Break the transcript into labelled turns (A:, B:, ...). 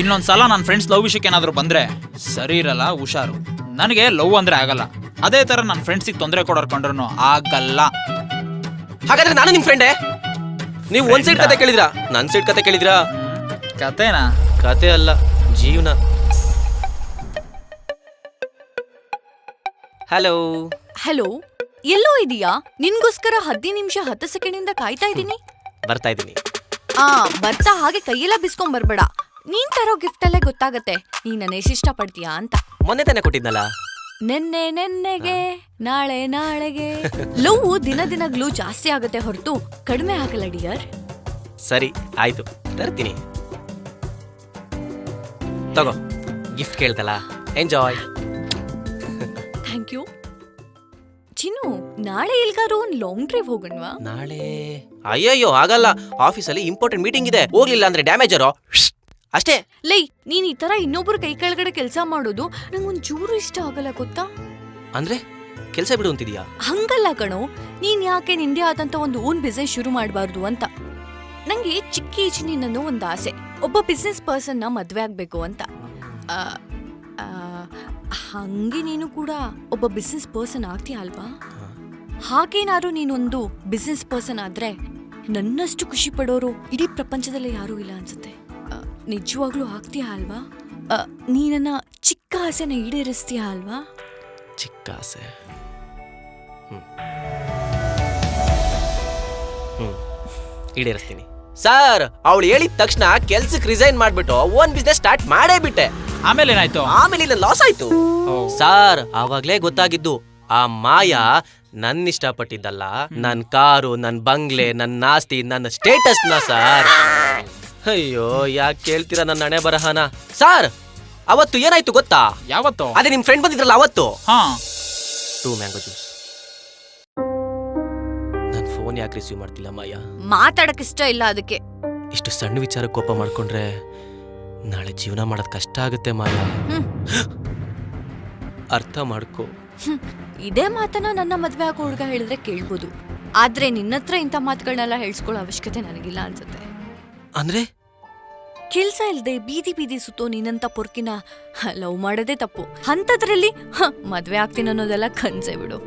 A: ಇನ್ನೊಂದ್ಸಲ ನನ್ನ friends love ವಿಷಯಕ್ಕೆ ಏನಾದ್ರು ಬಂದ್ರೆ ಸರಿ ಇರಲ್ಲ, ಹುಷಾರು. ನನಗೆ ಲವ್ ಅಂದ್ರೆ ಆಗಲ್ಲ. ಅದೇ ತರ ನನ್ನ ಫ್ರೆಂಡ್ಸಿಗೆ ತೊಂದರೆ ಕೊಡೋರ್ ಕಂಡ್ರು ಆಗಲ್ಲ.
B: ಹಾಗಾದ್ರೆ ನಾನು ನಿಮ್ ಫ್ರೆಂಡೇ. ನೀವು ಒಂದ್ ಸೈಡ್ ಕತೆ ಕೇಳಿದ್ರಾ, ನನ್ ಸೈಡ್ ಕತೆ ಕೇಳಿದ್ರಾ?
A: ಕತೆನಾ?
B: ಕತೆ ಅಲ್ಲ, ಜೀವನ. ಹಲೋ
C: ಹಲೋ, ಎಲ್ಲೋ ಇದೀಯಾ? ನಿನ್ಗೋಸ್ಕರ 15 ನಿಮಿಷ 10 ಸೆಕೆಂಡಿಂದ ಕಾಯ್ತಾ ಇದ್ದೀನಿ.
B: ಬರ್ತಾ ಇದ್ದೀನಿ.
C: ಬರ್ತಾ ಹಾಗೆ ಕೈಯೆಲ್ಲ ಬಿಸ್ಕೊಂಡ್ ಬರ್ಬೇಡ. ನೀನ್ ತರೋ ಗಿಫ್ಟ್ ಅಲ್ಲೇ ಗೊತ್ತಾಗತ್ತೆ ನೀನ್ ನನ್ನ ಎಷ್ಟು ಇಷ್ಟ ಪಡ್ತೀಯಾ ಅಂತ.
B: ಮೊನ್ನೆ ತಾನೆ ಕೊಟ್ಟಿದ್ನಲ್ಲ.
C: ನೆನ್ನೆಗೆ ನಾಳೆ ನಾಳೆಗೆ. ಲವ್ ದಿನ ದಿನ ಗ್ಲೂ ಜಾಸ್ತಿ ಆಗತ್ತೆ ಹೊರತು ಕಡಿಮೆ ಆಗಲ್ಲ ಡಿಯರ್.
B: ಸರಿ ಆಯ್ತು, ತರ್ತೀನಿ. ತಗೋ, ಗಿಫ್ಟ್ ಕೇಳ್ತಲ್ಲ, ಎಂಜಾಯ್.
C: Thank you. ಚಿನ್ನು, ನಾಳೆ ಎಲ್ಗಾರು ಒಂದ್ ಲಾಂಗ್ ಡ್ರೈವ್ ಹೋಗಣ್ವಾ?
B: ನಾಳೆ ಅಯ್ಯಯ್ಯೋ ಆಗಲ್ಲ, ಆಫೀಸಲ್ಲಿ ಇಂಪಾರ್ಟೆಂಟ್ ಮೀಟಿಂಗ್ ಇದೆ. ಹೋಗ್ಲಿಲ್ಲ ಅಂದ್ರೆ ಡ್ಯಾಮೇಜರೋ ಅಷ್ಟೇ.
C: ಲೈ, ನೀನ್ ಈ ತರ ಇನ್ನೊಬ್ರು ಕೈ ಕೆಳಗಡೆ ಕೆಲಸ ಮಾಡೋದು ನಂಗೊಂದ್ ಚೂರು ಇಷ್ಟ ಆಗಲ್ಲ ಗೊತ್ತಾ?
B: ಅಂದ್ರೆ ಕೆಲ್ಸ ಬಿಡು ಅಂತಿದ್ಯಾ?
C: ಹಂಗಲ್ಲ ಕಣೋ, ನೀನ್ ಯಾಕೆ ನಿಂದೆ ಆದಂತ ಒಂದು ಓನ್ ಬಿಸ್ನೆಸ್ ಶುರು ಮಾಡಬಾರ್ದು ಅಂತ. ನಂಗೆ ಚಿಕ್ಕ ಏಜಿನಿಂದನೂ ಒಂದು ಆಸೆ, ಒಬ್ಬ ಬಿಸ್ನೆಸ್ ಪರ್ಸನ್ ನ ಮದ್ವೆ ಆಗ್ಬೇಕು ಅಂತ. ಹಂಗೆ ನೀನು ಕೂಡ ಒಬ್ಬ ಬಿಸ್ನೆಸ್ ಪರ್ಸನ್ ಆಗ್ತೀಯ ಅಲ್ವಾ? ಹಾಗೇನಾದ್ರು ನೀನೊಂದು ಬಿಸ್ನೆಸ್ ಪರ್ಸನ್ ಆದ್ರೆ ನನ್ನಷ್ಟು ಖುಷಿ ಪಡೋರು ಇಡೀ ಪ್ರಪಂಚದಲ್ಲಿ ಯಾರೂ ಇಲ್ಲ ಅನ್ಸುತ್ತೆ. ನಿಜವಾಗ್ಲೂ ಆಗ್ತೀಯ ಅಲ್ವಾ? ನೀ ನನ್ನ ಚಿಕ್ಕ ಆಸೆನ ಈಡೇರಿಸ್ತೀಯ ಅಲ್ವಾ?
B: ಚಿಕ್ಕ ಆಸೆ. ಈಡೇರಿಸ್ತೀನಿ ಸರ್. ಅವಳು ಹೇಳಿದ ತಕ್ಷಣ ಕೆಲ್ಸಕ್ಕೆ ರಿಸೈನ್ ಮಾಡ್ಬಿಟ್ಟು ಓನ್ ಬಿಸ್ನೆಸ್ ಸ್ಟಾರ್ಟ್ ಮಾಡೇ ಬಿಟ್ಟೆ.
A: ಆಮೇಲೆ ಏನಾಯ್ತು?
B: ಆಮೇಲೆ ಇಲ್ಲ ಲಾಸ್ ಆಯ್ತು ಸರ್. ಆವಾಗ್ಲೇ ಗೊತ್ತಾಗಿದ್ದು ಆ ಮಾಯಾ ನನ್ನ ಇಷ್ಟಪಟ್ಟಿದ್ದಲ್ಲ, ನನ್ ಕಾರು, ನನ್ ಬಂಗ್ಲೆ, ನನ್ನ ಆಸ್ತಿ, ನನ್ನ ಸ್ಟೇಟಸ್ ನ ಸರ್. ಅಯ್ಯೋ, ಯಾಕೆ ಕೇಳ್ತೀರಾ ನನ್ನ ಹಣೆ ಬರಹನ ಸರ್? ಅವತ್ತು ಏನಾಯ್ತು ಗೊತ್ತಾ?
A: ಯಾವತ್ತು?
B: ಅದೇ ನಿಮ್ ಫ್ರೆಂಡ್ ಬಂದಿದ್ರಲ್ಲ ಅವತ್ತು. 2 ಮ್ಯಾಂಗೋ ಜ್ಯೂಸ್. ನನ್ ಫೋನ್ ಯಾಕೆ ರಿಸೀವ್ ಮಾಡ್ತಿಲ್ಲ ಮಾಯಾ?
C: ಮಾತಾಡಕ್ ಇಷ್ಟ ಇಲ್ಲ ಅದಕ್ಕೆ.
B: ಇಷ್ಟು ಸಣ್ಣ ವಿಚಾರ ಕೋಪ ಮಾಡ್ಕೊಂಡ್ರೆ ನಾಳೆ ಜೀವನ ಮಾಡೋದ್ ಕಷ್ಟ ಆಗುತ್ತೆ ಮಾಯಾ. ಅರ್ಥ ಮಾಡ್ಕೋ.
C: ಇದೇ ಮಾತನ್ನ ನನ್ನ ಮದ್ವೆ ಆಗೋ ಹುಡುಗ ಹೇಳಿದ್ರೆ ಕೇಳ್ಬೋದು, ಆದ್ರೆ ನಿನ್ನತ್ರ ಇಂಥ ಮಾತುಗಳನ್ನೆಲ್ಲ ಹೇಳ್ಸ್ಕೊಳ್ಳೋ ಅವಶ್ಯಕತೆ ನನಗಿಲ್ಲ ಅನ್ಸುತ್ತೆ.
B: ಅಂದ್ರೆ
C: ಕೆಲ್ಸ ಇಲ್ದೆ ಬೀದಿ ಬೀದಿ ಸುತ್ತೋ ನೀನಂತ ಪೊರ್ಕಿನ ಲವ್ ಮಾಡೋದೇ ತಪ್ಪು. ಅಂಥದ್ರಲ್ಲಿ ಮದ್ವೆ ಆಗ್ತೀನಿ ಅನ್ನೋದೆಲ್ಲ ಕನ್ಸೇ ಬಿಡು.